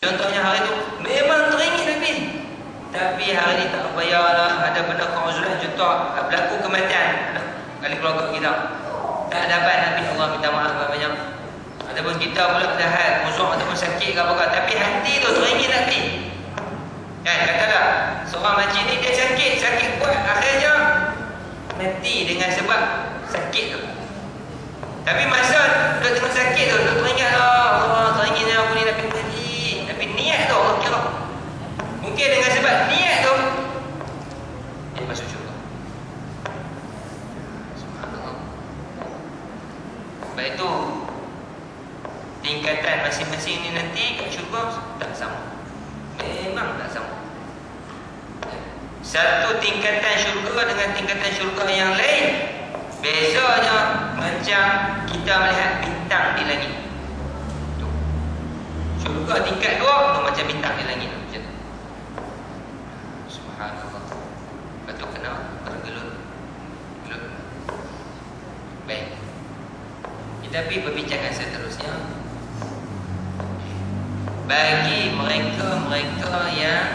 Contohnya hari tu memang teringin Nabi, tapi hari ni tak payahlah, ada benda keuzuran, contoh berlaku kematian ahli keluarga kita, tak dapat Nabi, Allah minta maaf banyak. Ataupun kita pula dah haid, musuh ataupun sakit ke apa, tapi hati tu teringin Nabi. Kan katalah seorang makcik ni dia sakit kuat, akhirnya mati dengan sebab sakit tu. Tapi masa dia tengah sakit tu, dia teringat Allah teringin aku ni Nabi mati. Tapi niat tu Allah kira. Mungkin dengan sebab niat tu dia masuk syurga. Subhanallah. Sebab itu tingkatan masing-masing ni nanti kat syurga tak sama. Memang tak sama. Satu tingkatan syurga dengan tingkatan syurga yang lain, bezanya macam kita melihat bintang di langit. Syurga tingkat 2 tu macam bintang di langit macam tu. Subhanallah. Lepas tu kena bergelut. Baik. Kita pergi perbincangan seterusnya. Bagi mereka yang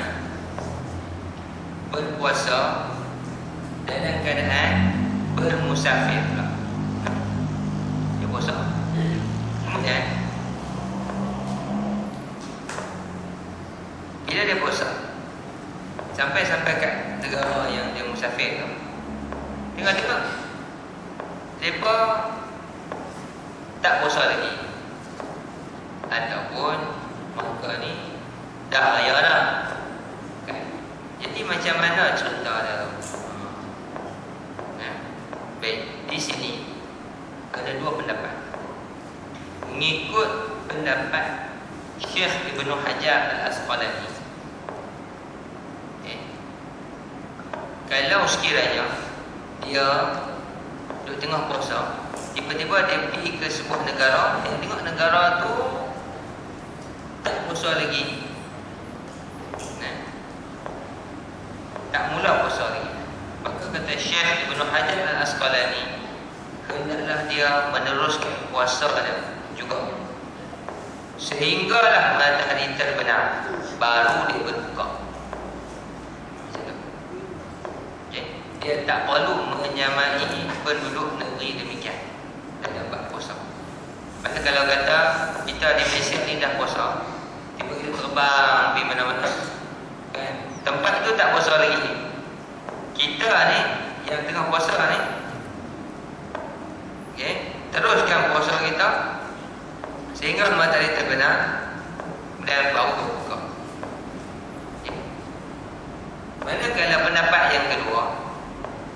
berpuasa dalam keadaan bermusafir pula. Dia puasa. Kemudian bila dia puasa sampai kat negara yang dia musafir tu, tengok mereka tak puasa lagi, ataupun mereka ni dah raya dah kan? Jadi macam mana cerita dia tu? Baik, di sini ada 2 pendapat. Mengikut pendapat Syekh Ibnu Hajar Al-Asqalani, kalau sekiranya dia duduk tengah puasa, tiba-tiba dia pergi ke sebuah negara, dia tengok negara tu tak puasa lagi, tak mula puasa lagi, maka kata Syekh Ibnu Hajar Al-Asqalani, hendaklah dia meneruskan puasa dia juga sehinggalah matahari terbenam, baru dia berbuka. Okay? Dia tak perlu menyamai penduduk negeri demikian dan dapat puasa. Maka kalau kata kita di Malaysia ni dah puasa, tiba-tiba terbang pergi mana-mana kan? Tempat tu tak puasa lagi. Kita ni yang tengah puasa ni, okay, teruskan puasa kita sehingga matahari terbenam dan baru berbuka. Okay. Manakala pendapat yang kedua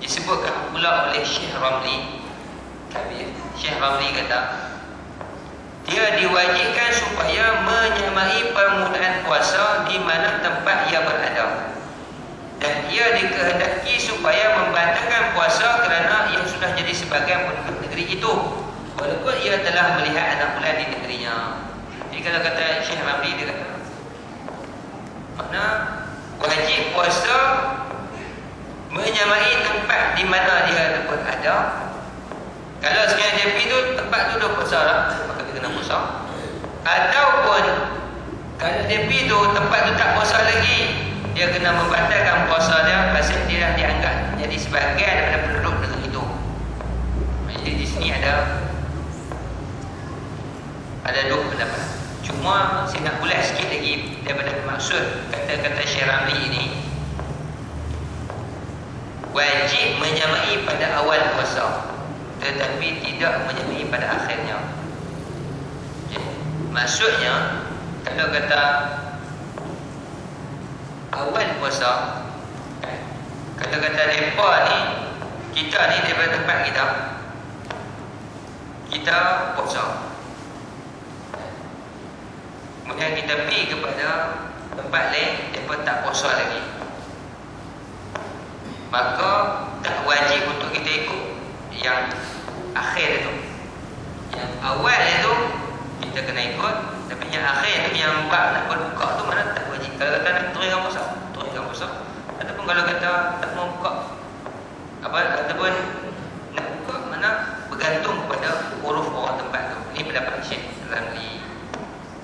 disebutkan pula oleh Syekh Ramli Kabir. Syekh Ramli kata dia diwajibkan supaya menyamai permulaan puasa di mana tempat ia berada, dan ia dikehendaki supaya membatalkan puasa kerana ia sudah jadi sebahagian penduduk negeri itu, walaupun ia telah melihat anak bulan di negerinya. Jadi kalau kata Syekh Ramli, dia kata makna wajib puasa menyamai tempat di mana dia berada. Kalau sekiranya dia pergi tu, tempat tu dah puasa lah, maka dia kena puasa. Ataupun kalau dia pergi tu, tempat tu tak puasa lagi, dia kena membatalkan puasa dia, pasal dia dah dianggap jadi sebahagian daripada penduduk negeri itu. Jadi di sini ada 2 pendapat. Cuma saya nak ulas sikit lagi daripada maksud kata-kata Syekh Ramli ini. Wajib menyamai pada awal puasa, tetapi tidak menyamai pada akhirnya. Okay. Maksudnya kalau kata awal puasa, kalau kata mereka ni, kita ni daripada tempat kita puasa, kemudian kita pergi kepada tempat lain, mereka tak puasa lagi, maka tak wajib untuk kita ikut yang akhir itu. Yang awal itu kita kena ikut, tapi yang akhir itu, yang bab nak berbuka tu mana tak wajib. Kalau kata nak teruskan puasa, ataupun kalau kata tak mau buka ataupun nak buka, mana bergantung kepada uruf orang tempat tu. Ini pendapat Syekh Ramli.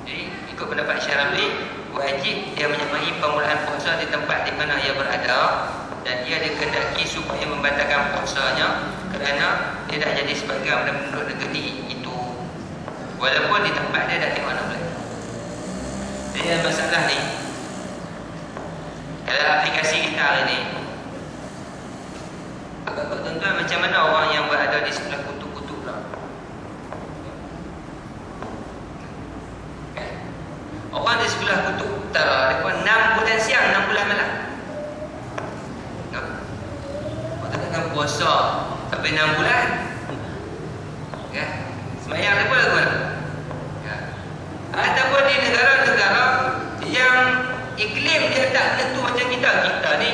Jadi ikut pendapat Syekh Ramli, wajib dia menyamai permulaan puasa di tempat di mana ia berada, dan ia dikehendaki supaya membatalkan puasanya kerana dia dah jadi sebagai penduduk negeri itu, walaupun di tempat dia dah tengok 6 bulan. Jadi masalah ni dalam aplikasi kita hari ni, agak tuan-tuan, macam mana orang yang berada di sebelah kutub-kutub lah. Orang di sebelah kutub utara, mereka 6 bulan siang, 6 bulan malam. Orang takkan puasa sampai 6 bulan. Semayang mereka lagu mana? Ataupun di negara-negara yang iklim dia tak menentu macam kita. Kita ni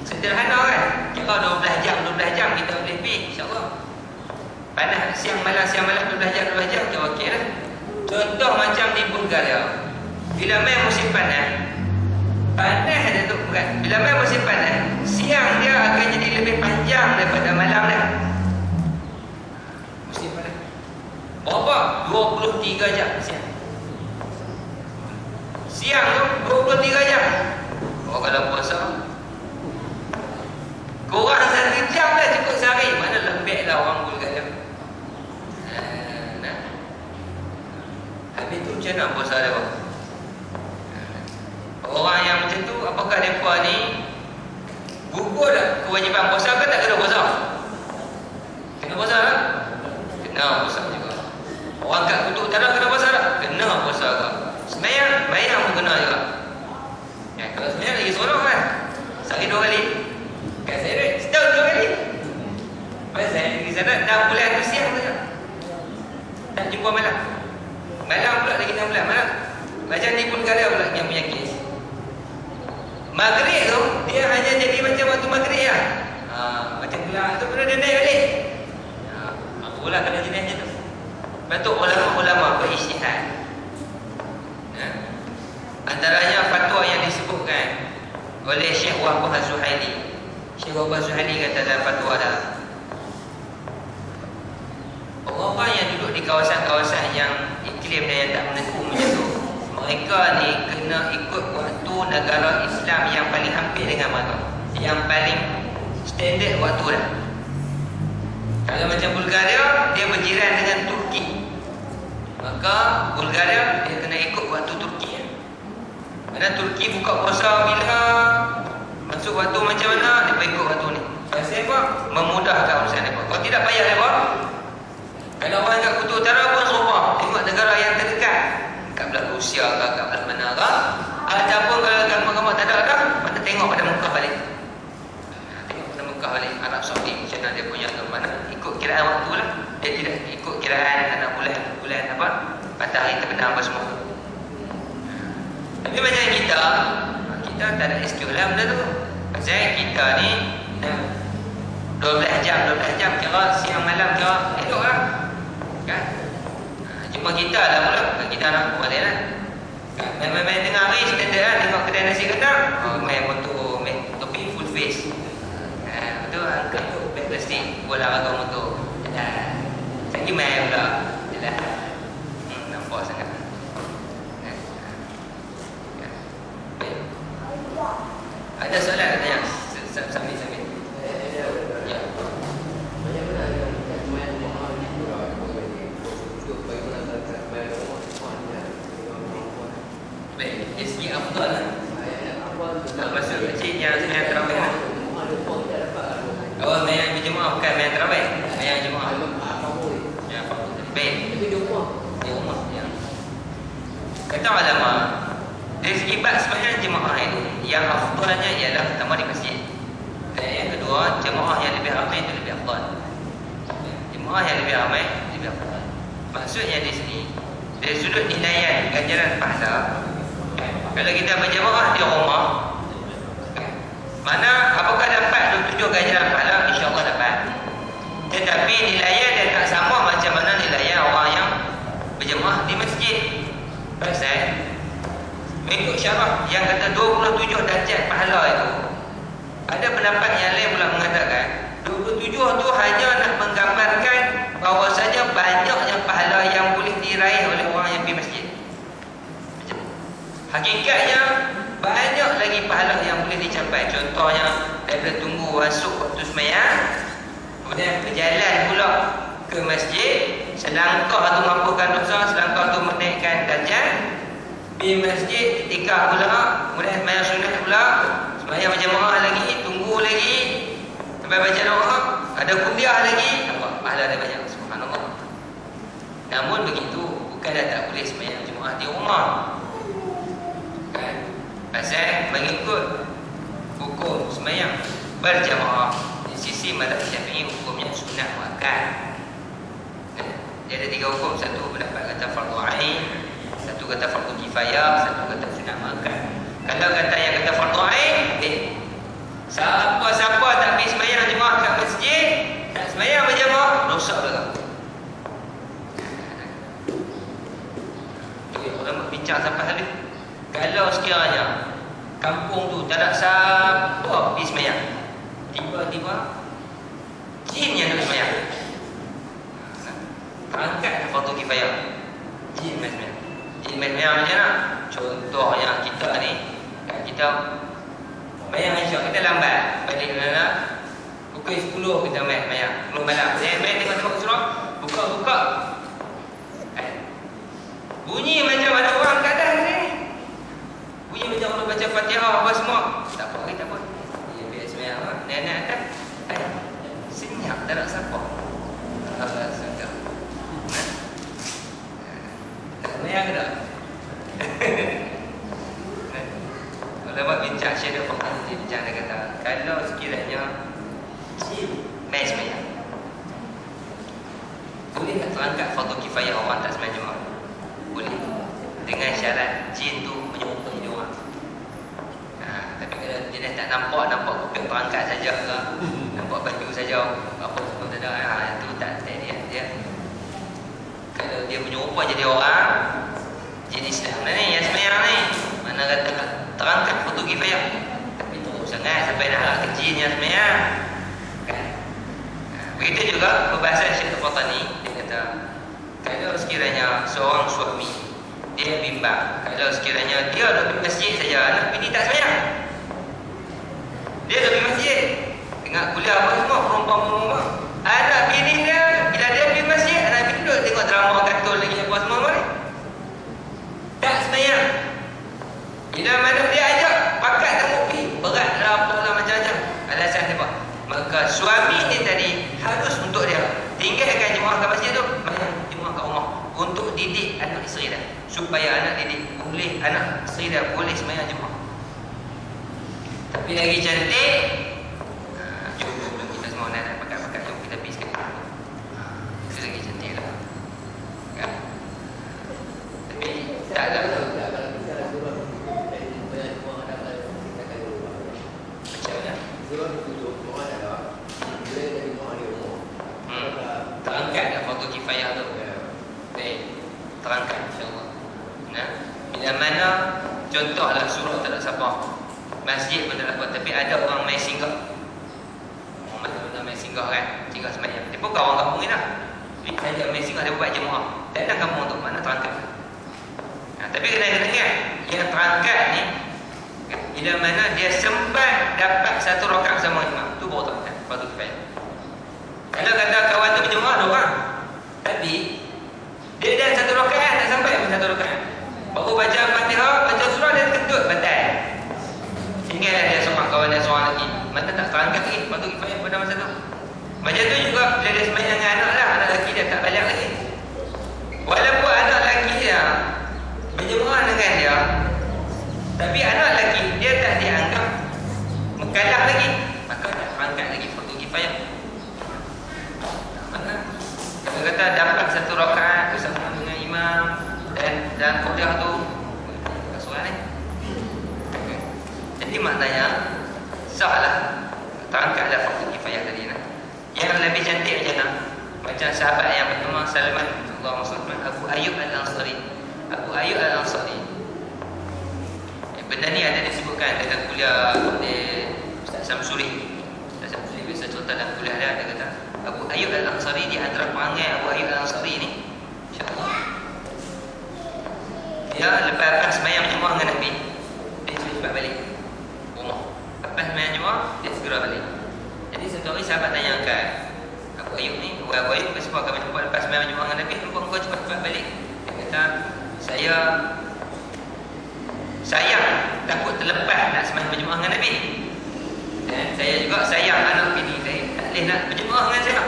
sederhana kan, kira 12 jam kita boleh pergi, insyaAllah. Panas siang malam 12 jam kira okey lah. Contoh macam di Bulgaria, bila main musim panas dia tu bukan, bila main musim panas, siang dia akan jadi lebih panjang daripada malam dah. Musim panas berapa? 23 jam siang tu 23 jam. Oh, kalau puasa kurang 1 jam dah cukup sehari. Mana lembek lah orang Bulgaria. Habis tu macam mana puasa dia? Orang yang macam tu, apakah mereka ni gugur tak kewajipan puasa ke tak kena puasa? Kena puasa tak? Kena puasa juga. Orang kat kutub utara kena puasa tak? Kena puasa juga. Semayang pun kena juga. Kalau semayang lagi seronok kan? Sehari 2 kali. Kat saya setahun 2 kali. Pasal saya pergi sana 6 bulan tu siang saja. Tak jumpa malam. Malam pula lagi 6 bulan malam. Macam di Bulgaria pula yang punya kes. Maghrib tu dia hanya jadi macam waktu maghrib lah. Macam pula tu pernah dia naik balik. Aku pula kena jenis macam tu. Lepas tu ulama-ulama berijtihad. Antaranya fatwa yang disebutkan oleh Syekh Wahbah Az-Zuhaili. Syekh Wahbah Az-Zuhaili kata dalam fatwa dah, orang-orang yang duduk di kawasan-kawasan yang iklim dan yang tak menentu macam tu, mereka ni kena ikut waktu negara Islam yang paling hampir dengan mereka, yang paling standard waktu dah. Kalau macam Bulgaria, dia berjiran dengan Turki, maka Bulgaria dia kena ikut waktu Turki. Kerana Turki buka puasa bila masuk waktu macam mana, dia ikut waktu ni. Pasal apa? Memudahkan urusan mereka. Kalau tidak payah mereka. Kalau orang kat kutub utara pun serupa, tengok negara yang terdekat, kat belah Rusia ke, kat belah mana ke, ataupun kalau agama-agama tak ada dah, mana tengok pada Mekah balik. Tengok pada Mekah balik, Arab Saudi macam mana dia punya agama, mana ikut kiraan waktu lah. Dia tidak ikut kiraan anak bulan apa, matahari terbenam apa semua. Tapi macam kita tak ada excuse lah benda tu. Pasal kita ni 12 jam kira siang malam kira elok lah kan. Cuma kita lah pula, kita nak buat dia lah kan. Main tengah hari standard lah, tengok kedai nasi kandang, main motor, main topi full face betul lah, angkat tu beg plastik, bola raga motor lagi main pula jelah. Nampak sangat. Ada soalan katanya? Sambil. Ya. Baik, dari segi afdal lah. Maksud kecil yang semayang terawih lah. Oh, semayang berjemaah bukan semayang terawih. Semayang jemaah. Ya, baik. Di rumah. Ya. Kata ulama, dari segi bab semayang jemaah itu, yang afdalnya ialah pertama di masjid. Dan yang kedua, jemaah yang lebih ramai itu lebih afdal. Jemaah yang lebih ramai lebih afdal. Maksudnya di sini, dari sudut nilaian ganjaran pahala, kalau kita berjemaah di rumah, mana apakah dapat 27 ganjaran pahala? InsyaAllah dapat. Tetapi nilaian dia tak sama macam mana nilaian orang yang berjemaah di masjid. Pasal mengikut syarah yang kata 27 darjat pahala itu, ada pendapat yang lain pula mengatakan 27 tu hanya nak menggambarkan bahawasanya banyaknya pahala yang boleh diraih oleh orang yang pergi masjid. Hakikatnya sampai. Contohnya daripada tunggu masuk waktu semayang, kemudian berjalan pula ke masjid, selangkah tu mampukan dosa, selangkah tu menaikkan darjat. Di masjid ketika pula, kemudian semayang sunat pula, semayang berjamaah lagi, tunggu lagi sampai baca doa, ada kuliah lagi, nampak pahala dia banyak, subhanallah. Namun begitu, bukanlah tak boleh semayang jemaah di rumah, kan? Pasal mengikut hukum semayang berjamaah di sisi mazhab Syafi'i, hukumnya sunat muakkad. Dia ada 3 hukum. Satu pendapat kata fardu ain, satu kata fardu kifayah, satu kata sunat muakkad. Kalau kata yang kata fardu ain, siapa-siapa tak pergi semayang jemaah kat masjid, tak semayang berjamaah, rosak belakang. Orang bincang sampai tadi, kalau sekiranya kampung tu tak ada siapa pergi semayang, tiba-tiba jin yang nak semayang, angkat fardu kifayah, jin main semayang. Jin main semayang macam mana? Contohnya kita ni, kan, kita semayang isyak, kita lambat balik mana, pukul 10 kita main semayang, 10 malam. Main tengok-tengok surah, buka-buka, bunyi macam ada orang kat atas ni, bunyi macam orang baca Fatihah apa semua. Tak apa, tak apa, dia biar semayang lah. Nenek atas, senyap, tak nak siapa. Allah sedap. Nak semayang ke tak? Kalau buat bincang Syed Al-Faqih, dia bincang, dia kata, kalau sekiranya main semayang, boleh tak terangkat fardu kifayah orang tak semayang jemaah? Boleh, dengan syarat jin tu menyerupai dia orang. Tapi kalau dia tak nampak kuping perangkat saja ke, nampak baju saja, apa semua tak ada, itu tak dia. Kalau dia menyerupai jadi orang, jin Islam ni yang semayang ni, mana kata terangkat fardu kifayah, tapi teruk sangat sampai nak harap ke jin yang semayang, kan? Begitu juga perbahasan Syekh Al-Fatani, dia kata, kalau sekiranya seorang suami dia bimbang, kalau sekiranya dia duduk di masjid saja, anak bini tak semayang, dia duduk di masjid tengah kuliah apa semua, perempuan-perempuan, anak bini dia bila dia pergi masjid, anak bini duduk tengok drama kartun lagi apa semua ni, tak semayang. Bila mana dia ajak pakat tak mau pergi, berat lah apalah macam-macam alasan dia buat, maka suami ni tadi harus untuk dia tinggalkan jemaah kat masjid tu, semayang jemaah kat rumah untuk didik anak isteri dia, supaya anak isteri dia boleh semayang jemaah. Tapi lagi cantik, jom kita semua nak pakat-pakat, jom kita pergi sekali. Itu lagi cantik lah, kan? Tapi tak ada macam mana? Terangkat tak fardu kifayah tu? Baik, terangkat insyaAllah. Bila mana contohlah surau tak ada siapa, masjid pun tak ada apa, tapi ada orang main singgah, orang main singgah kan, singgah semayang, dia bukan orang kampung ni lah, dia main singgah, dia buat jemaah, tak ada kampung tu, mana terangkat. Tapi kena ingat, yang terangkat ni bila mana dia sempat dapat satu rakaat sama imam, tu baru terangkat fardu kifayah. Kalau kata kawan tu berjemaah 2 orang, tapi dia dah satu rakaat, tak sampai pun satu rakaat, baru baca Fatihah, baca surah, dia kentut batal, tinggal dia seorang, kawan dia seorang lagi, mana tak terangkat lagi fardu kifayah pada masa tu. Macam tu juga bila dia semayang dengan anak lah, anak lelaki dia tak balik lagi, walaupun anak lelaki dia berjemaah dengan dia, tapi anak lelaki dia tak dianggap mukallaf lagi, maka tak terangkat lagi fardu kifayah. Mana kalau kata dapat satu rakaat bersama dengan imam dan dalam kuliah tu, tak soal ni. Jadi maknanya sahlah, terangkatlah fardu kifayah tadi lah. Yang lebih cantik macam mana? Macam sahabat yang bernama Salman, Allahumma salli, Abu Ayyub Al-Ansari. Abu Ayyub Al-Ansari, benda ni ada disebutkan dalam kuliah di Ustaz Samsuri. Ustaz Samsuri biasa cerita dalam kuliah dia, dia kata Abu Ayyub Al-Ansari, di antara perangai Abu Ayyub Al-Ansari ni, insya-Allah, dia lepas semayang berjemaah dengan Nabi, dia cepat balik rumah. Lepas dia sayang, takut terlepas nak sembahyang berjemaah dengan Nabi. Saya juga sayang anak bini saya, tak boleh nak berjemaah dengan saya.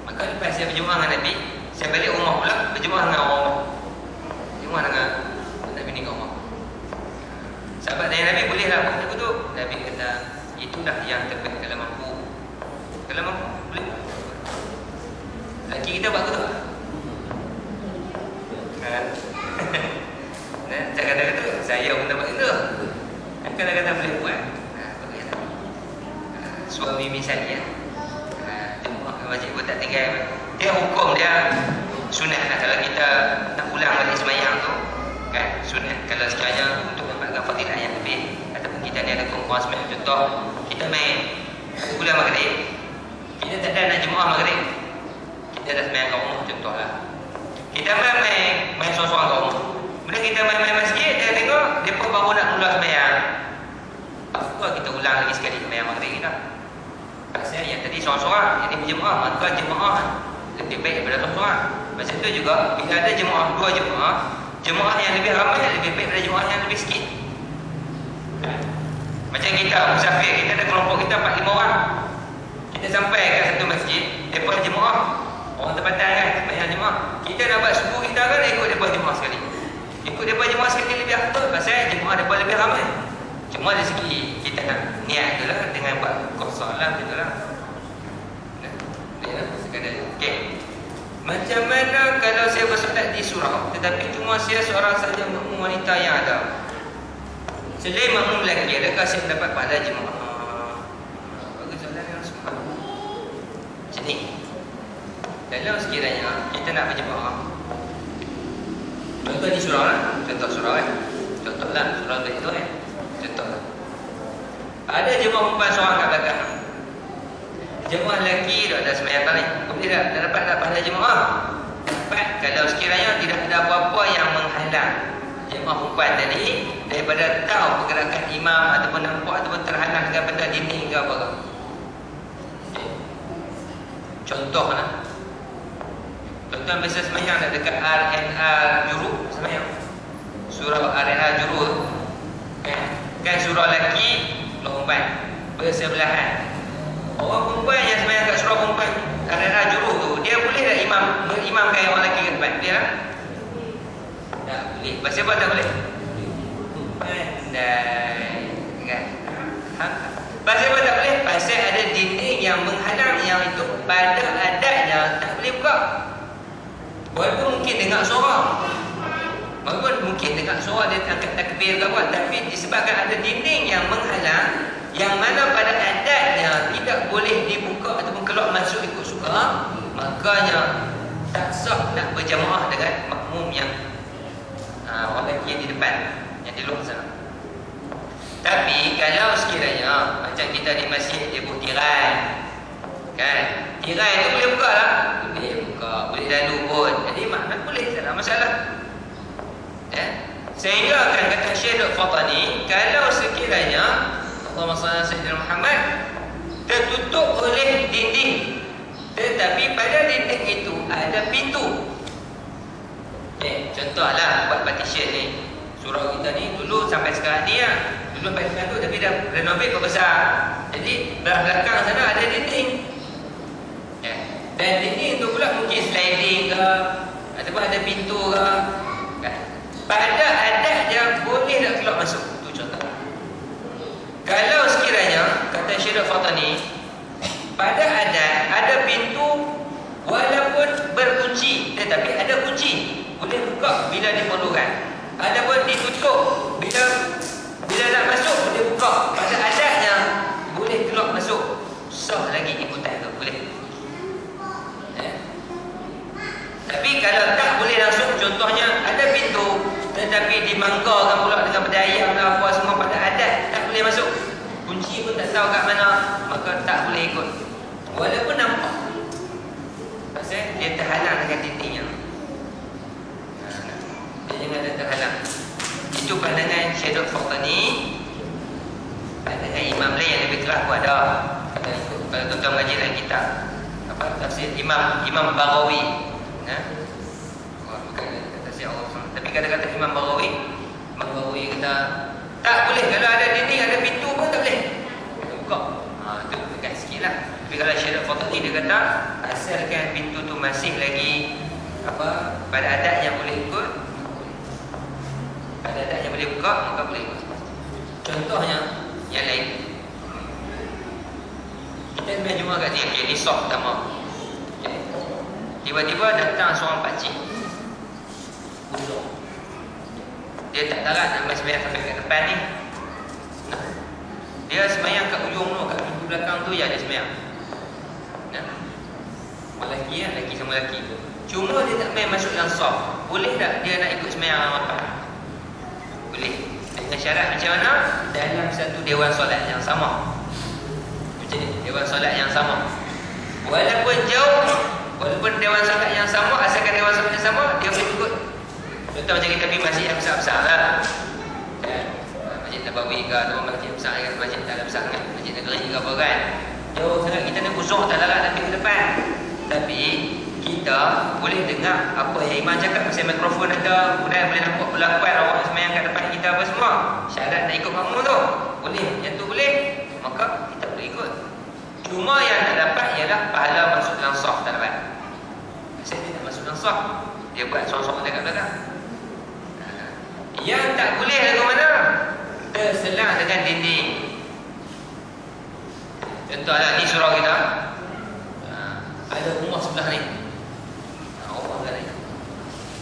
Maka lepas saya berjemaah dengan Nabi, saya balik rumah pula berjemaah dengan orang rumah. Berjemaah dengan anak bini kat rumah. Sahabat tanya Nabi, boleh lah buat begitu? Nabi kata, itulah yang terbaik kalau mampu. Kalau mampu, boleh. Laki kita buat begitu kan? Saya kata-kata, saya pun tak buat begitu. Kadang-kadang boleh buat. Suami misalnya jemaah ke masjid pun tak tinggal. Dia hukum dia sunat lah. Kalau kita nak ulang balik sembahyang tu kan, sunat. Kalau sekiranya untuk dapatkan fadilah yang lebih, ataupun kita ni ada kumpulan sembahyang, contoh kita main ulang maghrib, kita tak ada nak jemaah maghrib, kita dah sembahyang kat rumah contohlah. Kita main sorang-sorang kat rumah. Bila kita main masjid, dia tengok mereka baru nak mula sembahyang, apa kita ulang lagi sekali sembahyang maghrib kita. Pasal yang tadi sorang-sorang, yang ni berjemaah, maka jemaah lebih baik daripada sorang-sorang. Macam tu juga, bila ada jemaah, dua jemaah, jemaah yang lebih ramai lebih baik daripada jemaah yang lebih sikit. Macam kita musafir, kita ada kelompok kita 4-5 orang. Kita sampai kat satu masjid, mereka jemaah, orang tempatan kan, sembahyang jemaah. Kita nak buat subuh kita kan, ikut mereka jemaah sekali. Ikut mereka jemaah sekali lebih afdal, pasal jemaah mereka lebih ramai. Cuma dari segi kita nak niat tu lah, dengan buat kosong lah macam tu lah. Sekadar. Okay. Macam mana kalau saya bersolat di surau, tetapi cuma saya seorang saja makmum wanita yang ada? Selain makmum lelaki, adakah saya mendapat pahala jemaah? Bagus soalan yang semua. Macam ni. Kalau sekiranya kita nak berjemaah, contoh di surau lah, contoh surau contoh lah, surau tu itu contoh lah. Ada jemaah perempuan seorang kat belakang, jemaah lelaki dah ada sembahyang tarawih, boleh tak dapat pahala jemaah? Dapat kalau sekiranya tidak ada apa-apa yang menghalang jemaah perempuan tadi daripada tahu pergerakan imam, ataupun nampak, ataupun terhalang dengan benda dinding ke apa ke. Contoh lah, contoh biasa sembahyang dekat RNR Juru, sembahyang surau RNR Juru kan surau lelaki, perempuan bersebelahan. Orang perempuan yang sembahyang kat surau perempuan RNR Juru tu, dia boleh tak mengimamkan orang lelaki kat depan dia? Tak boleh. Pasal apa tak boleh? Pandai kan? Pasal apa tak boleh? Pasal ada dinding yang menghalang, yang itu pada adatnya tak boleh buka. Walaupun mungkin dengar suara, walaupun mungkin dengar suara dia angkat takbir ke apa, tapi disebabkan ada dinding yang menghalang, yang mana pada adatnya tidak boleh dibuka ataupun keluar masuk ikut suka, makanya tak sah nak berjamaah dengan makmum yang orang lelaki yang di depan, yang di luar sana. Tapi kalau sekiranya macam kita di masjid dia buat tirai kan, tirai tu boleh buka lah, boleh buka, boleh lalu pun, jadi makna boleh, tak ada masalah. Sehingga akan kata Syekh Al-Fatani, kalau sekiranya Allahumma salli ala Sayyidina Muhammad tertutup oleh dinding, tetapi pada dinding itu ada pintu. Contohlah buat partition ni, surau kita ni dulu sampai sekarang ni dulu partition tu, tapi dah renovate besar. Jadi belakang sana ada dinding. Dan dinding tu pula mungkin sliding ke, ataupun ada pintu ke. Pada adatnya boleh tak keluar masuk. Itu contoh. Kalau sekiranya kata Syekh Al-Fatani, pada adat ada pintu walaupun berkunci, tetapi ada kunci, boleh buka bila diperlukan. Adapun ditutup bila nak masuk boleh buka. Pada adatnya boleh keluar masuk, sah lagi ikutan tu boleh. Tapi kalau tak boleh langsung, contohnya ada pintu tetapi dimanggakan pula dengan berdayam dan apa semua, pada adat tak boleh masuk, kunci pun tak tahu kat mana, maka tak boleh ikut walaupun nampak, pasal dia terhalang dengan dindingnya. Dia jangan ada terhalang. Itu pandangan Syekh Al-Fatani. Pandangan imam lain yang lebih keras pun ada. Kalau tuan-tuan mengaji dalam kitab tafsir Imam Baghawi, bukan tafsir Allah. Tapi Tapi kata-kata Imam Baghawi kata tak boleh, kalau ada dinding, ada pintu pun tak boleh. Kita buka. Itu dekat sikit lah. Tapi kalau Syarif Fadli dia kata asalkan pintu tu masih lagi pada adat yang boleh ikut, pada adat yang boleh buka, maka boleh ikut. Contohnya yang lain, kita main jumpa kat sini, ni soft pertama. Tiba-tiba datang seorang pakcik, dia tak tarat nak sembahyang sampai kat depan ni. Dia sembahyang kat ujung tu, kat pintu belakang tu ya dia sembahyang. Lelaki ya, lelaki sama lelaki. Cuma dia tak main masuk yang soft. Boleh tak dia nak ikut sembahyang apa? Boleh. Dengan syarat macam mana? Dalam satu dewan solat yang sama. Macam ni, dewan solat yang sama. Walaupun jauh, walaupun dewan solat yang sama, asalkan dewan solat yang sama, dia boleh ikut. Contoh macam kita pergi masjid yang besar-besar lah. Masjid Nabawi ke, atau masjid besar kan, masjid tak ada besar kan, masjid negeri ke apa kan. Jauh sangat kita nak uzur tak larat nanti ke depan. Tapi kita boleh dengar apa yang imam cakap, pasal mikrofon ada, kemudian boleh nampak pelakuan awak sembahyang kat depan kita apa semua. Syarat nak ikut makmum tu boleh, yang tu boleh, maka kita boleh ikut. Cuma yang tak dapat ialah pahala masuk dalam saf tak dapat. Pasal dia tak masuk dalam saf, dia buat sorang-sorang dekat belakang. Yang tak boleh lagu mana? Terselang dengan dinding. Contohlah ni surau kita, ada rumah sebelah ni, rumah sebelah ni,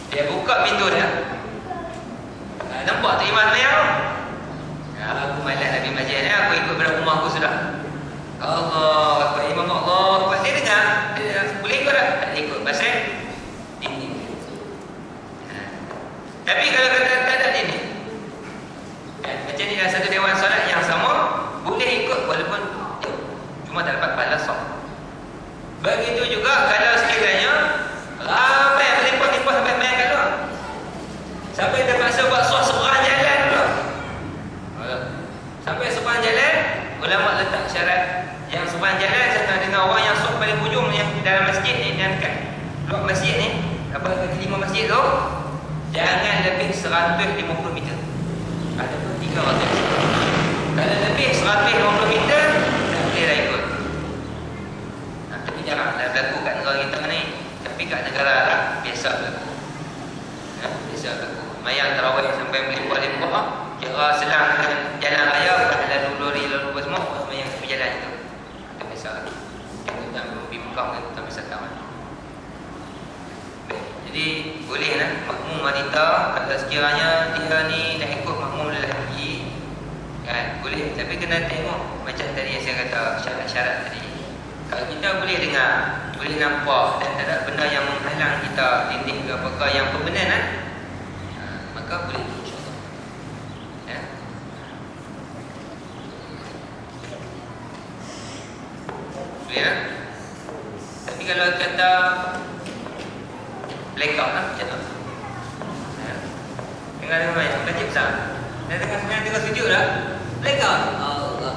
dia buka pintu dia, nampak tak imam sembahyang? Aku malas nak pergi masjid ni, aku ikut pada rumah aku sudah. Allah Akbar, imam Allah Akbar, dia dengar, dia boleh ikut tak? Tak ikut, pasal dinding. Tapi kalau kata tak ada dinding, macam ni, satu dewan solat yang sama, boleh ikut walaupun jauh, cuma tak dapat pahala sah. Begitu juga kalau sekiranya ramai yang melimpah-limpah sampai main kat luar, sampai terpaksa buat sah seberang jalan dulu. Sampai seberang jalan, ulama letak syarat yang seberang jalan, saya nak dengar orang yang sah paling hujung yang dalam masjid ni, yang dekat luar masjid ni, kaki lima masjid tu, jangan lebih 150 meter ataupun 300 meter. Kalau lebih 150 meter, tak boleh dah ikut. Jarang dah berlaku kat negara kita ni. Tapi kat negara Arab biasa berlaku. Biasa berlaku. Mayang tarawih sampai melimpah-limpah, kira selang dengan jalan raya, lalu lori, lalu apa semua, mayang tepi jalan itu. Itu biasa. Yang tu tak pergi Mekah, yang tu tak biasa tahu. Jadi boleh lah makmum wanita, kalau sekiranya dia ni dah ikut makmum lelaki, kan, boleh. Tapi kena tengok macam tadi yang saya kata, syarat-syarat tadi. Kalau kita boleh dengar, boleh nampak dan tak ada benda yang menghalang kita, dinding ke apakah yang permanen, maka boleh, insyaAllah. Ya? Boleh lah. Tapi kalau kata blackout lah, macam tu. Dengar main, masjid besar, dah dengar sebenarnya tengah sujud dah, blackout. Allah.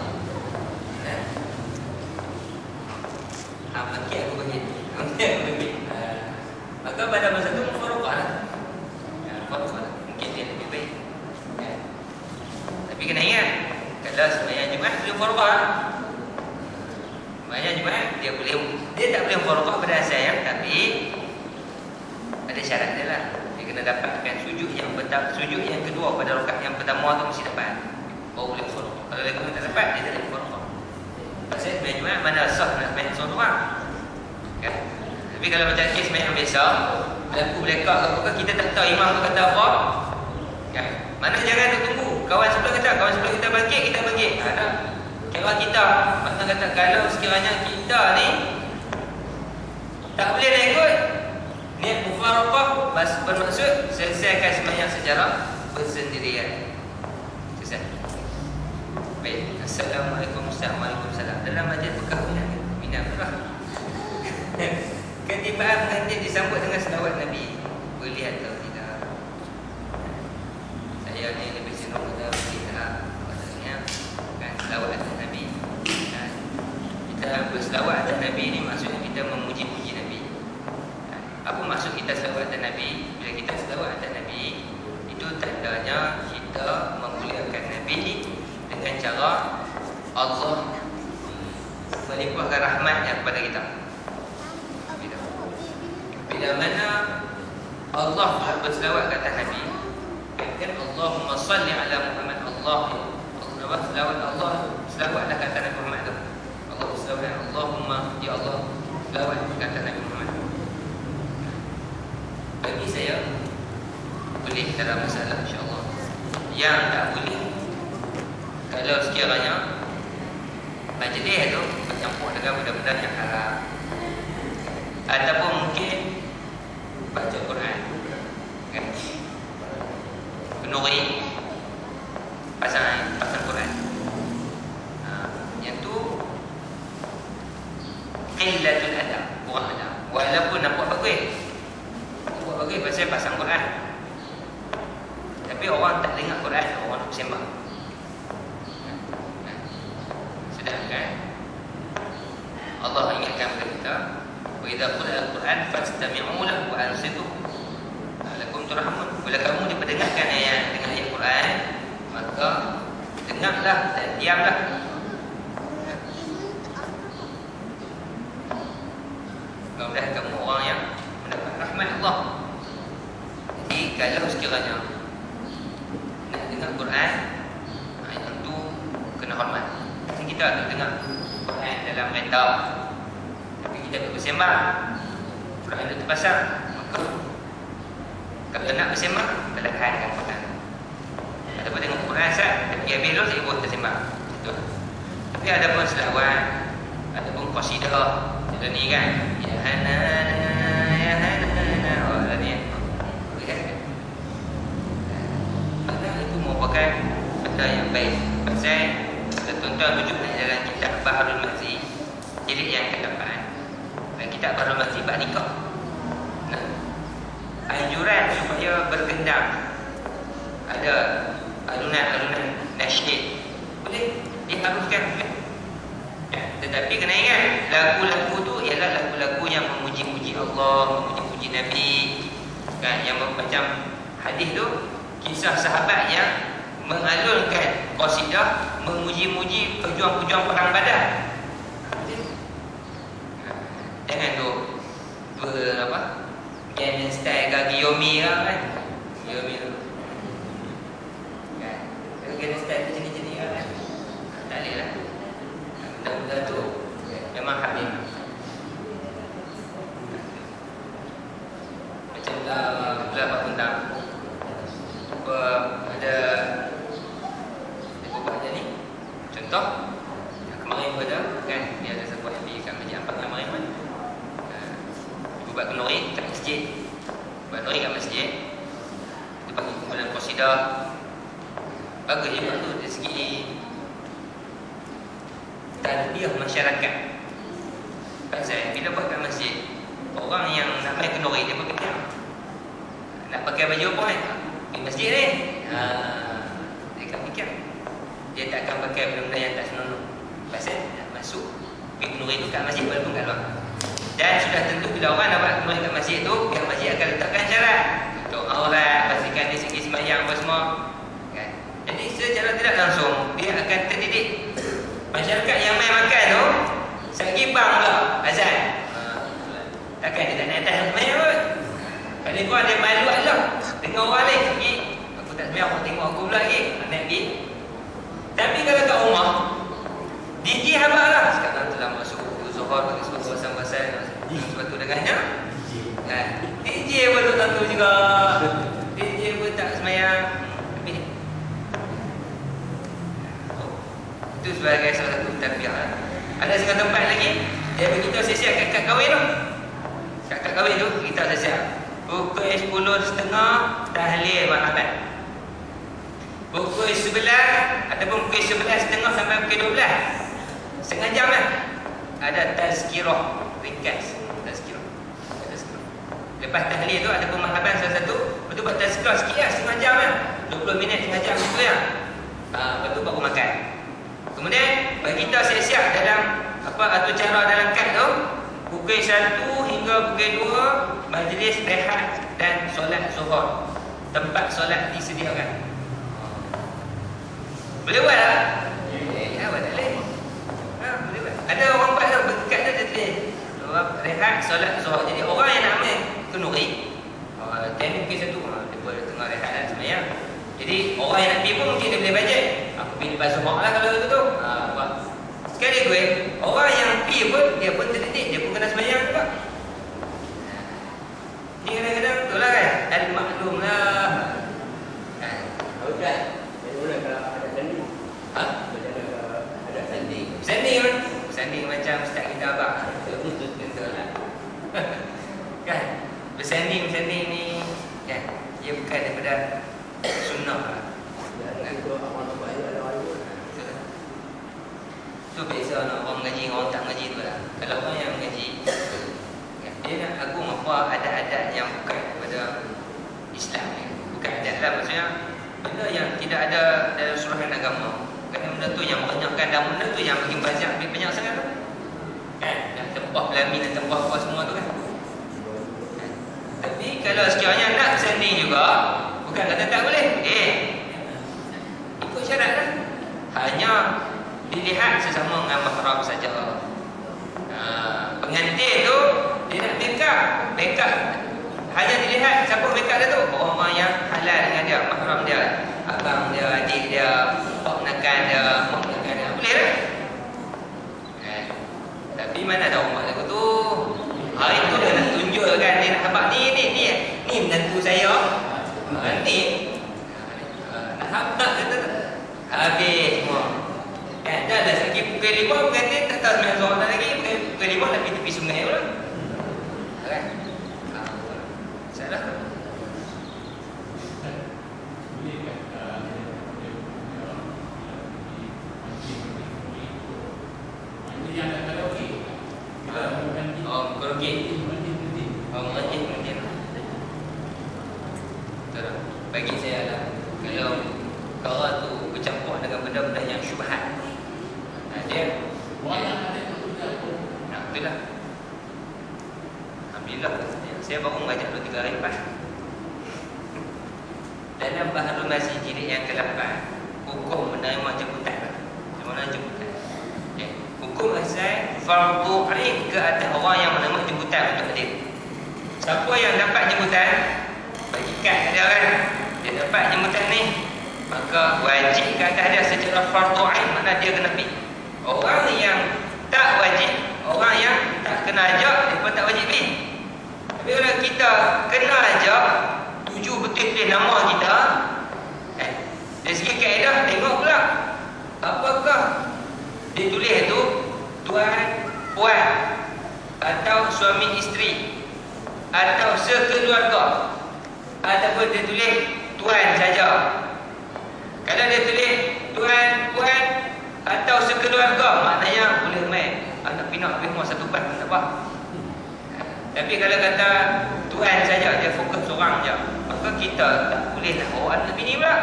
Maki aku bagi, maka pada masa itu mufaraqah lah. Mungkin dia lebih baik. Tapi kena ingat, kalau sembahyang Jumaat boleh mufaraqah. Sembahyang Jumaat dia tak boleh mufaraqah pada asalnya, tapi ada syarat dia lah. Dia kena dapatkan sujud yang sujud yang kedua pada rakaat yang pertama tu mesti dapat, baru boleh mufaraqah. Kalau dia tak dapat, dia tak boleh mufaraqah. Pasal sembahyang Jumaat mana sah nak sembahyang seorang-seorang, kan? Tapi kalau macam kes sembahyang biasa, berlaku blackout ke apa, kita tak tahu imam tu kata apa, kan? Mana jangan tunggu kawan sebelah kita bangkit, kita bangkit. Kira kita, mana kata kalau sekiranya kita ni tak boleh nak ikut, niat mufaraqah bermaksud selesaikan sembahyang secara bersendirian. Selesai. Baik, Assalamualaikum warahmatullahi wabarakatuh. Dalam majlis bekah minat lah. Ketibaan pengantin disambut dengan selawat Nabi, boleh atau tidak? Saya ni lebih senang pada berita, maksudnya kan selawat atas Nabi. Kan? Kita berselawat atas Nabi ni maksudnya kita memuji-puji Nabi. Kan? Apa maksud kita selawat atas Nabi? Bila kita selawat atas Nabi, dengan cara Allah melimpahkan rahmatnya kepada kita. Bila mana Allah berselawat kata Nabi, katakan Allahumma salli ala Muhammad. Selawatlah kata Nabi Muhammad tu. Allah berselawat, Allahumma, ya Allah, selawat kata Nabi Muhammad. Bagi saya boleh dalam masalah, insya-Allah. Yang tak boleh, kalau sekiranya majlis tu bercampur dengan benda-benda yang haram, ataupun mungkin baca Quran, kan? Penuri pasang Quran. Yang tu qillatul adab, kurang adab. Walaupun nak buat bagus pasal pasang Quran, tapi orang tak dengar Quran, orang nak sembang. Sedangkan Allah ingatkan kepada kita, wa idza quri'a al-Quran fastami'u lahu wa ansitu la'allakum turhamun. Bila kamu diperdengarkan dengan ayat Quran, maka dengarlah dan diamlah. Mudah-mudahan kamu orang yang mendapat rahmat Allah. Jadi kalau sekiranya nak dengar Quran, yang tu kena hormat. Kita nak dengar Quran dalam kereta, tapi kita tak bersembang, Quran itu terpasang, maka kalau nak bersembang, kelelahan Quran. Ataupun tengok Quran sah, tapi habis tu saya buat tersembang. Tapi ada pun selawat, ada pun qasidah. Macam ni kan, ya hanana, ya hanana, oh ni kan. Benda itu merupakan benda yang baik. Pasal tuan-tuan rujuk dalam kitab Baharul Mazzi, jilid yang ke-8. Dan kitab Baharul Mazzi bab nikah. Anjuran supaya bergendang, ada alunan-alunan nasyid, boleh diharuskan, boleh. Tetapi kena ingat, lagu-lagu tu ialah lagu-lagu yang memuji-muji Allah, memuji-muji Nabi, kan? Yang macam hadis tu, kisah sahabat yang mengalunkan qasidah memuji-muji pejuang-pejuang perang Badar. Jangan tu Gangnam Style ke Giyomi kan? Giyomi tu kan? Gangnam Style tu jenis-jenis kan? Tak boleh lah. Benda-benda tu memang haram. Macam lah tentang ada macam ni. Contoh kemarin pun ada kan, dia ada sebuah yang pergi kat Masjid Ampak kemarin kan. Ibu buat kenuri kat masjid. Buat kenuri kat masjid. Dia bagi kumpulan qasidah. Bagus juga tu dari segi tarbiyah masyarakat. Pasal bila buat kat masjid, orang yang nak main kenuri dia berfikir nak pakai baju apa kan? Di masjid ni. Dia akan fikir. Dia tak akan pakai benda-benda yang tak senonoh. Pasal nak masuk pergi kenuri tu kat masjid walaupun kat luar. Dan sudah tentu bila orang nak buat kenuri kat masjid tu, pihak masjid akan letakkan syarat untuk aurat, pastikan dari segi sembahyang apa semua kan? Jadi secara tidak langsung dia akan terdidik. Masyarakat yang main makan tu sagi bang pula azan. Takkan dia tak nak atas sembahyang kot. Kalau kau ada malu Allah dengan orang lain pergi, aku tak sembahyang, aku tengok aku pula lagi nak pergi. Tapi kalau kat rumah DJ habaq lah. Sekarang telah masuk Zuhur bagi sesuatu pasal-pasal sesuatu dengannya kan? DJ pun tak tahu juga. DJ pun tak sembahyang. Tapi itu sebagai salah satu tarbiyah. Ada setengah tempat lagi dia beritahu siap-siap kat kad kahwin tu. Kat kad kahwin tu kita siap pukul 10.30 tahlil mahabat. Pukul 11 ataupun pukul 11.30 sampai pukul 12, setengah jam lah, ada tazkirah ringkas. Lepas tahlil tu ada pemahaman salah satu, lepas tu buat tazkirah sikit lah, setengah jam lah, 20 minit, setengah jam gitu ya. Lepas tu baru makan. Kemudian bagi kita siap-siap dalam atur cara dalam kad tu, pukul 1 hingga pukul 2 majlis rehat dan solat zuhur. Tempat solat disediakan. Boleh buat tak? Ada orang buat tu berkat dia tulis rehat solat zuhur. Jadi orang yang nak ambil kenduri teknik mungkin satu dia tengah rehat dan semayang. Jadi orang yang nak pergi pun mungkin dia boleh bajet. Aku pergi lepas zuhur lah kalau tu tu. Sekali gue orang yang pergi pun dia pun terdetik, dia pun kena semayang juga. Ni kadang-kadang betul lah kan. Dan maklum lah kan. Ustaz, bagaimana kalau ada sanding? Ada sanding? Bersanding macam ustaz kita abang. Betul lah. Kan? Bersanding ni kan? Ia bukan daripada sunnah lah. Itu apa-apa ada orang pun. Itu biasa orang mengaji, orang tak mengaji tu lah. Kalau orang yang mengaji dia nak agung apa adat-adat yang bukan daripada Islam ni. Bukan adat lah, maksudnya benda yang tidak ada dalam suruhan agama. Bukan benda tu yang merenyahkan dan benda tu yang bikin banyak sangat tu. Kan? Yang tempah pelamin dan tempah apa semua tu kan. Tapi kalau sekiranya nak bersanding juga, bukan kata tak boleh. Ikut syarat lah. Hanya dilihat sesama dengan mahram saja. Pengantin tu dia nak backup hanya dilihat siapa backup dia tu, orang yang halal dengan dia, mahram dia, abang dia, adik dia, pak menekan dia, mak menekan dia, boleh lah. Tapi mana ada orang lagu tu. Hari tu dia nak tunjukkan, dia nak habaq ni menantu saya. Ni nak habaq kata tu. Habis semua. Dah lagi pukul 5 pengantin tak tahu sembilan zuhur lagi, pukul 5 dah pergi tepi sungai pula. Kan? Salah. Mungkin. Bagi saya lah, kalau kara tu bercampur dengan benda-benda yang syubhat, dia betul lah. Alhamdulillah, saya baru mengajar 2-3 hari lepas. Dalam Baharul Masih jilid yang ke-8, hukum menerima jemputan. Mana jemputan? Hukum asal fardu ain ke atas orang yang menerima jemputan untuk hadir. Siapa yang dapat jemputan, bagi kad dia kan, dia dapat jemputan ni, maka wajib ke atas dia secara fardu ain, mana dia kena pergi. Orang yang tak wajib, orang yang tak kena ajak, dia pun tak wajib pergi. Tapi kalau kita kena ajak, tuju betul-betul nama kita, dari segi kaedah, tengok pula apakah dia tulis tu tuan, puan, atau suami isteri, atau sekeluarga, ataupun dia tulis tuan saja. Kalau dia tulis tuan, puan atau sekeluarga, maknanya boleh main anak pinak lebih satu bat pun tak apa. Tapi kalau kata tuan saja, dia fokus seorang je, maka kita tak boleh nak bawa anak bini pula.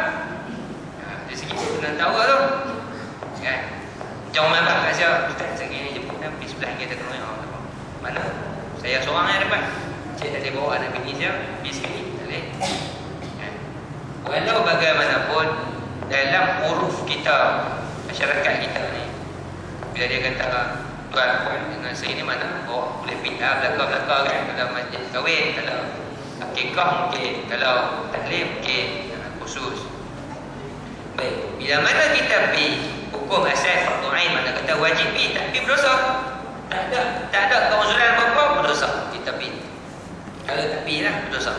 Dari segi kena tahu tu kan. Jauh memang kat saya, ustaz segini jemput dan pergi sebelah kita kena mana saya seorang yang dapat. Saya tak boleh bawa anak bini saya pergi sekali, tak boleh. Walau bagaimanapun dalam huruf kita, masyarakat kita ni, bila dia kata tuan puan dengan saya ni, mana bawa boleh pindah belakang-belakang kan. Kalau majlis kahwin, kalau akikah mungkin, kalau taklim mungkin, khusus. Baik, bila mana kita pergi hukum asal fardu ain, mana kata wajib pergi, tak pergi berdosa. Tak ada kauzulan apa-apa, berdosa. Kita pergi. Kalau tak pergi lah, berdosa.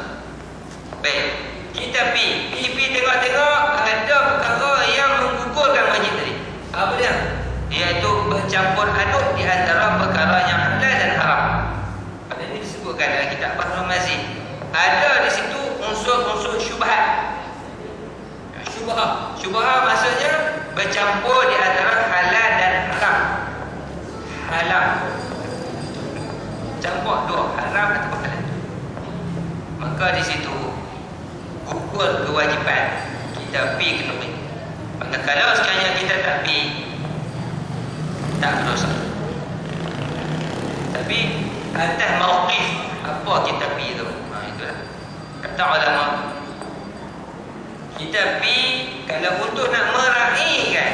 Baik, kita pergi tengok-tengok, ada perkara yang menggugurkan wajib tadi. Apa dia? Iaitu bercampur aduk di antara perkara yang halal dan haram. Pada ini disebutkan dalam kitab Bahrul Mazid. Ada di situ unsur-unsur syubhat. Syubhat maksudnya bercampur di antara halal dan haram. Halal campur dua, haram atau halal. Maka di situ gugur kewajipan kita pergi kena pergi. Maka kalau sekiranya kita tak pergi, tak berdosa. Tapi atas mauqif apa kita pergi tu, itulah kata ulama, kita pergi kalau untuk nak meraihkan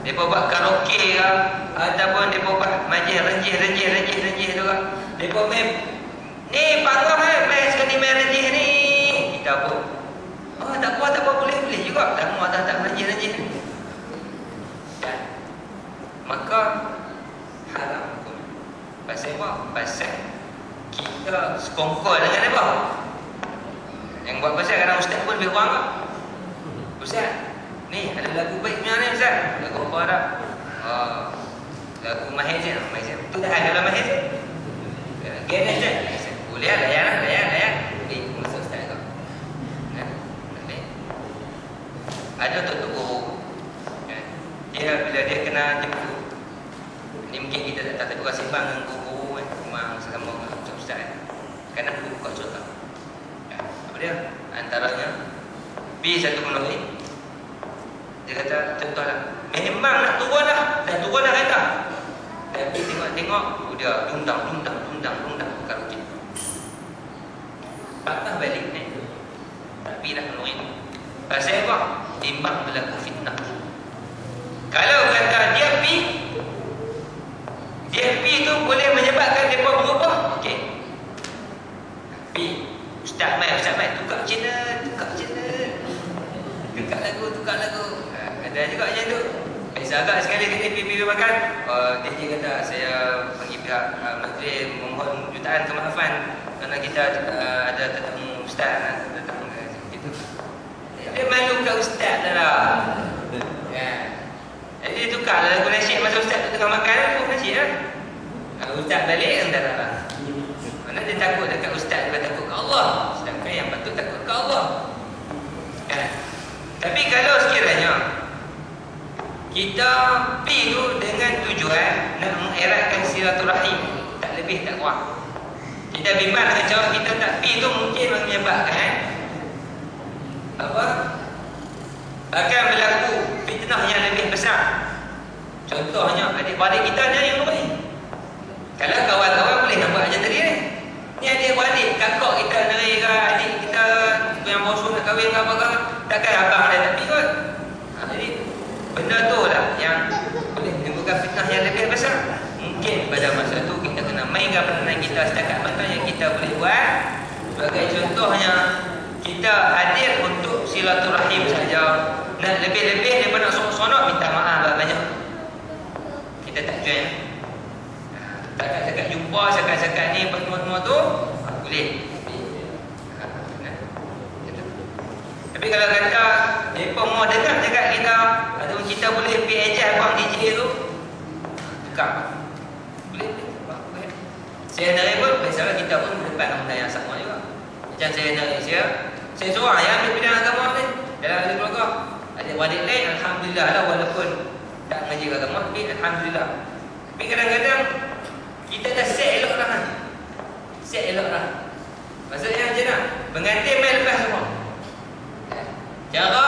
mereka buat karaoke ke ataupun depa buat majlis renjih tu kan. Depa ni panggah mai sekali mai renjih ni. Kita pun tak apa boleh juga. Lama tak renjih. Dan maka haram pun. Pasal apa? Pasal kita sekongkol dengan apa? Yang buat pasal kadang ustaz pun lebih kurang tak? Ustaz, ni ada lagu baik punya ni ustaz. Lagu apa tak? Lagu Mahir Zain. Tu dah ada dalam Mahir Zain. Gede je. Boleh layan. Masuk ustaz kau. Boleh. Ada tu guru. Dia bila dia kena jemput. Ni mungkin kita tak tahu sembang dengan guru memang sesama ustaz. Kadang guru buka contoh. Apa dia? Antaranya B1 menolong. Dia kata contohlah, memang nak turun dah kereta. Tapi tengok dia dundang karaoke. Patah balik ni. Tapi dah menolong. Pasal apa? Timbang berlaku fitnah. Kalau kata dia pi tu boleh menyebabkan depa berubah. Okey. Pi Ustaz Mai tukar channel. Tukar lagu. Ada juga macam tu. Biasa agak sekali kita pergi makan. DJ kata saya panggil pihak majlis memohon jutaan kemaafan kerana kita ada tetamu ustaz datang gitu. Dia malu kat ustaz dah. Ya. Jadi dia tukar lagu nasyid masa ustaz tu tengah makan lagu nasyid lah. Ustaz balik entah lah. Mana dia takut dekat ustaz, dia takut ke Allah. Sedangkan yang patut takut ke Allah. Tapi kalau sekiranya kita pergi tu dengan tujuan nak mengeratkan silaturahim, tak lebih tak kurang. Kita bimbang dengan cara kita tak pergi tu mungkin menyebabkan akan berlaku fitnah yang lebih besar. Contohnya adik-beradik kita ada yang baik. Kalau kawan-kawan boleh nampak macam tadi ni. Ni adik-beradik, kakak kita dari adik kita yang bosu nak kahwin ke apa-apa, takkan abang dia tak pergi kot. Jadi benda tu lah yang boleh menimbulkan fitnah yang lebih besar. Mungkin pada masa tu kita kena mainkan peranan kita setakat mana yang kita boleh buat. Sebagai contohnya, kita hadir untuk silaturahim saja. Nak lebih-lebih daripada nak sonok-sonok, minta maaf banyak. Kita tak join. Sekat-sekat jumpa, sekat-sekat ni semua tu boleh. Tapi kalau kata mereka mau dengar cakap kita ataupun kita boleh pergi ejar abang DJ tu, tukar. Boleh. Saya nak pun biasalah kita pun berdepan benda yang sama juga. Macam saya nak Malaysia, saya seorang yang ambil bidang agama ni dalam ahli keluarga. Adik-adik lain alhamdulillah lah, walaupun tak mengaji agama tapi alhamdulillah. Tapi kadang-kadang kita dah set elok dah. Maksudnya macam mana? Pengantin main lepas semua. Cara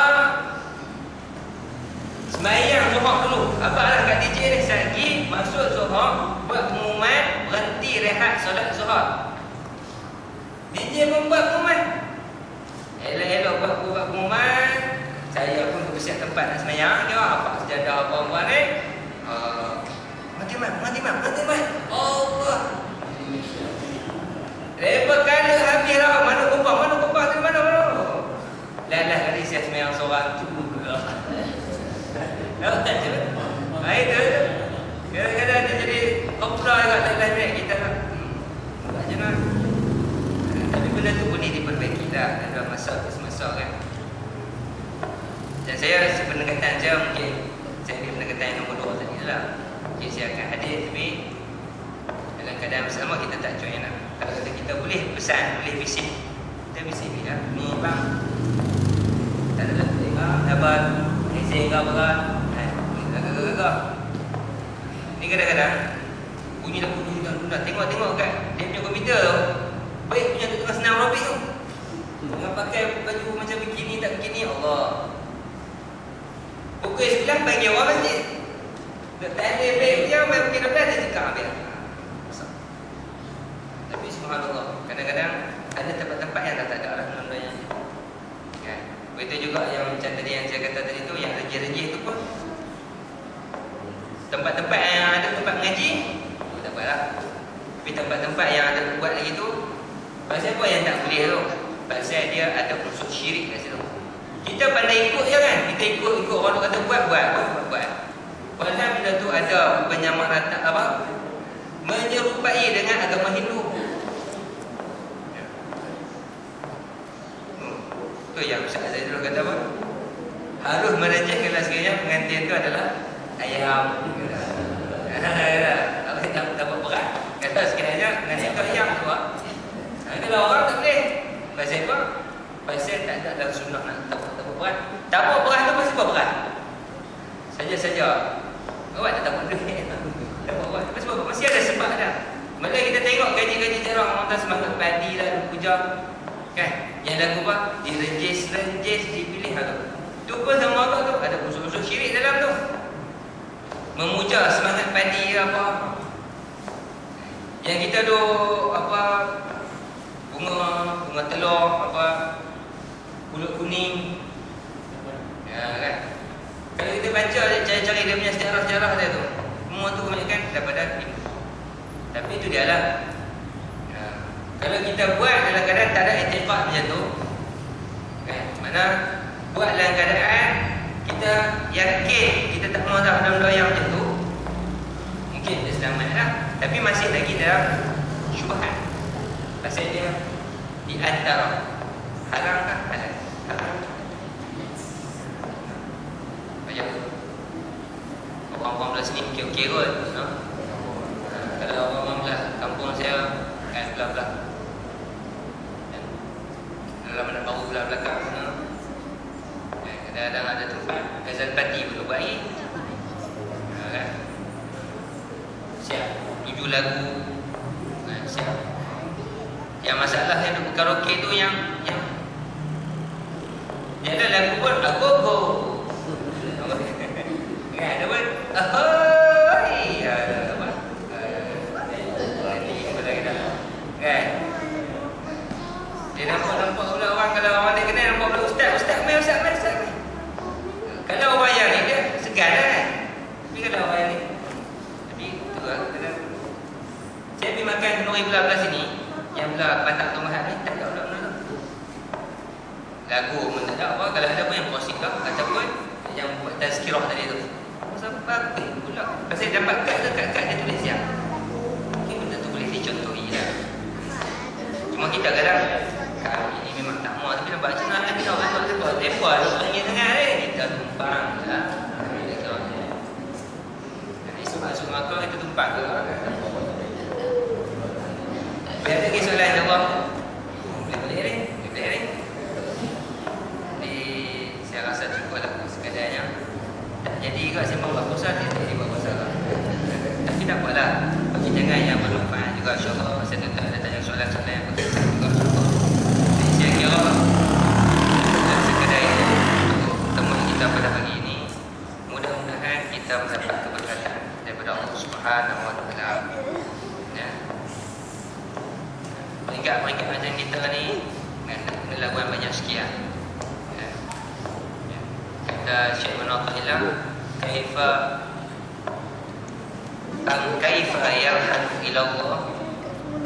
sembahyang Zuhur dulu. Abanglah kat DJ ni sagi masuk Zuhur, buat pengumuman berhenti rehat solat Zuhur. DJ pun buat pengumuman. Elok-elok buat pengumuman. Saya pun bersiap tempat nak sembahyang. Dia apa sejadah apa buat ni? Mati mat. Allah. Lepas kali habis lah. Mana kumpah tu mana. Lalah kali saya sembahyang seorang tu. Nampak tak je? Itu. Kadang-kadang dia jadi opera juga tak lain kita. Tak je lah. Tapi benda tu boleh diperbaiki lah. Ada masa kan. Dan saya pendekatan saya mungkin saya ambil pendekatan yang nombor 2 tadi lah. Okay, saya akan hadir tapi dalam keadaan bersama kita tak join lah. Kalau kita boleh pesan, boleh visit, kita visit lah. Ni bang, tak ada lagu dapat izin ke apa kan? Gagak. Ni kadang-kadang bunyi lagu ni dah tengok kat dia punya komputer tu. Baik punya tengah senam robik tu. Tengah pakai baju macam bikini tak bikini, Allah. Pukul 9 bagi orang masjid. Tak ada baik dia main pukul 12 dia cakap ambil. Tapi subhanallah, kadang-kadang ada tempat-tempat yang tak ada arah benda yang kan. Begitu juga yang macam tadi yang saya kata tadi tu, yang rejih-rejih tu pun tempat-tempat yang ada dia ada unsur syirik kat situ. Kita pandai ikut je kan. Kita ikut orang tu kata buat. Padahal bila tu ada penyamaratan apa? Menyerupai dengan agama Hindu. Tu yang Ustaz saya dulu kata apa? Harus merejek kalau sekiranya pengantin tu adalah ayam. Kalau kita dapat berat. Kata sekiranya pengantin tu ayam tu. Kalau orang tak boleh. Pasal apa? Pasal tak ada dalam sunnah nak tabuk berat. Tabuk berat tu pasti berat. Saja-saja. Awak tak tabuk duit. Tabuk berat. Sebab masih ada sebab dah. Maka kita tengok gaji-gaji orang orang semangat padi lah, puja. Kan? Yang lagu apa? Direnjis, dipilih tu. Tu pun sama tu ada unsur-unsur syirik dalam tu. Memuja semangat padi apa. Yang kita tu apa bunga telur apa pulut kuning. Ya kan? Kalau kita baca cari dia punya sejarah-sejarah dia tu, semua tu kebanyakan daripada Hindu. Tapi itu dia lah. Kalau kita buat dalam keadaan tak ada i'tiqad macam tu, kan? Mana buat dalam keadaan kita yakin kita tak mahu tak benda-benda yang macam tu, mungkin dia selamat lah. Tapi masih lagi dalam syubhat. Pasal dia di antara haram kan halal. Macam orang-orang belah sini okey kot, no? Kalau orang-orang belah kampung saya kan belah-belah dalam mana baru belah belakang sana, kadang-kadang ada tempat gazal padi perlu baik, kan? Siap 7 lagu, siap. Yang masalah yang duk karaoke tu yang ada lagu pun agogo. Kan ada pun ahoi. Ada apa? Ini apa lagi dah. Kan? Dia nampak pula orang, kalau orang dia kenal nampak pula ustaz mai. Kalau orang yang ni dia segan kan. Tapi kalau orang yang ni tu lah kadang. Saya pergi makan nori belah sini. Yang belah Bandar Tumahat ni tak ada benda-benda tu. Lagu pun tak ada apa. Kalau ada pun yang prosikah ataupun yang buat tazkirah tadi tu. Sampai pula. Pasal dapat kad dia tulis siap. Mungkin benda tu boleh dicontohi lah. Cuma kita kadang ini memang tak mahu. Tapi nampak macam mana kita orang tu sebab lepas tu angin tengah ni kita tumpang lah. Jadi sebab maka kita tumpang ke. Biar ada lagi soalan insyaAllah. Boleh ni. Jadi saya rasa cukup lah sekadarnya. Tak jadi kot saya buat puasa, dia tak jadi buat puasa lah. Tapi tak apalah. Bagi jangan yang bermanfaat juga insyaAllah. Saya tetap ada tanya soalan-soalan yang berkaitan juga insyaAllah. Jadi saya kira sekadar itu untuk pertemuan kita pada hari ini. Mudah-mudahan kita mendapat keberkatan daripada Allah Subhanahu Wa Taala. Peringkat-peringkat macam kita ni kena lakukan banyak sekian. Kata Syekh Munatahillah, kaifa yarhanu ila Allah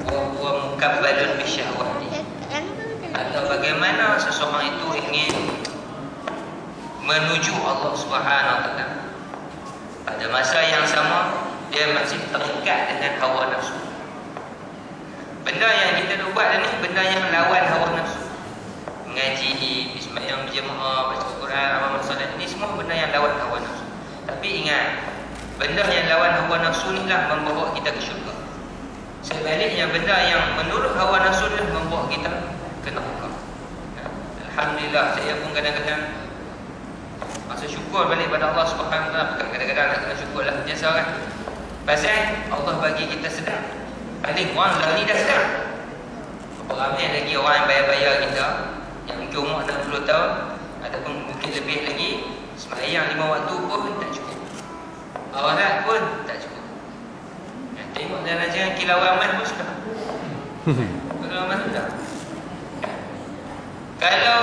wa huwa mukabbalun bisyahwati. Atau bagaimana seseorang itu ingin menuju Allah Subhanahu Wa Taala, pada masa yang sama dia masih terikat dengan hawa nafsu. Benda yang kita buat ni benda yang lawan hawa nafsu. Mengaji, bismillah, berjemaah, baca Quran, amal solat, ni semua benda yang lawan hawa nafsu. Tapi ingat, benda yang lawan hawa nafsu ni lah membawa kita ke syurga. Sebaliknya benda yang menurut hawa nafsu ni membawa kita ke neraka. Alhamdulillah, saya pun kadang-kadang rasa syukur balik pada Allah Subhanahu Wa Taala. Kadang-kadang nak kena syukur lah biasa kan. Pasal Allah bagi kita sedar. Paling orang lari dah sedar. Berapa ramai lagi orang yang bayar-bayar kita, yang mungkin umur 60 tahun ataupun mungkin lebih lagi, sembahyang 5 waktu pun tak cukup, awrat pun tak cukup. Tengok dalam jangan kilauan amal pun sudah. Kilauan amal sudah. Kalau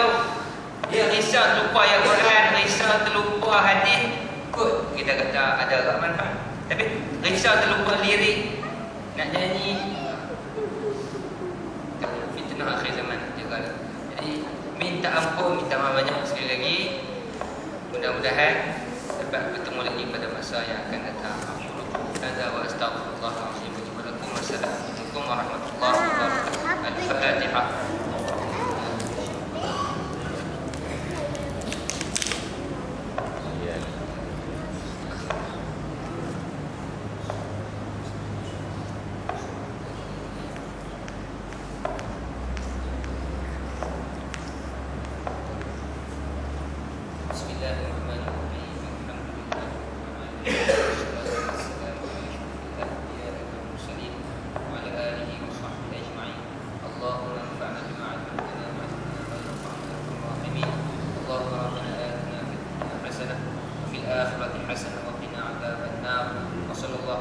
dia risau terlupa ayat Quran, risau terlupa hadis, kot kita kata ada agak manfaat. Tapi risau terlupa lirik, nak nyanyi, fitnah akhir zaman juga. Jadi minta ampun, minta maaf banyak sekali lagi. Mudah-mudahan dapat bertemu lagi pada masa yang akan datang. Hadza wa astaghfirullahalazim wa lakum. Wassalamualaikum warahmatullahi wabarakatuh. Al-Fatihah. الآخرة حسنة وقنا عذاب النار وصلى الله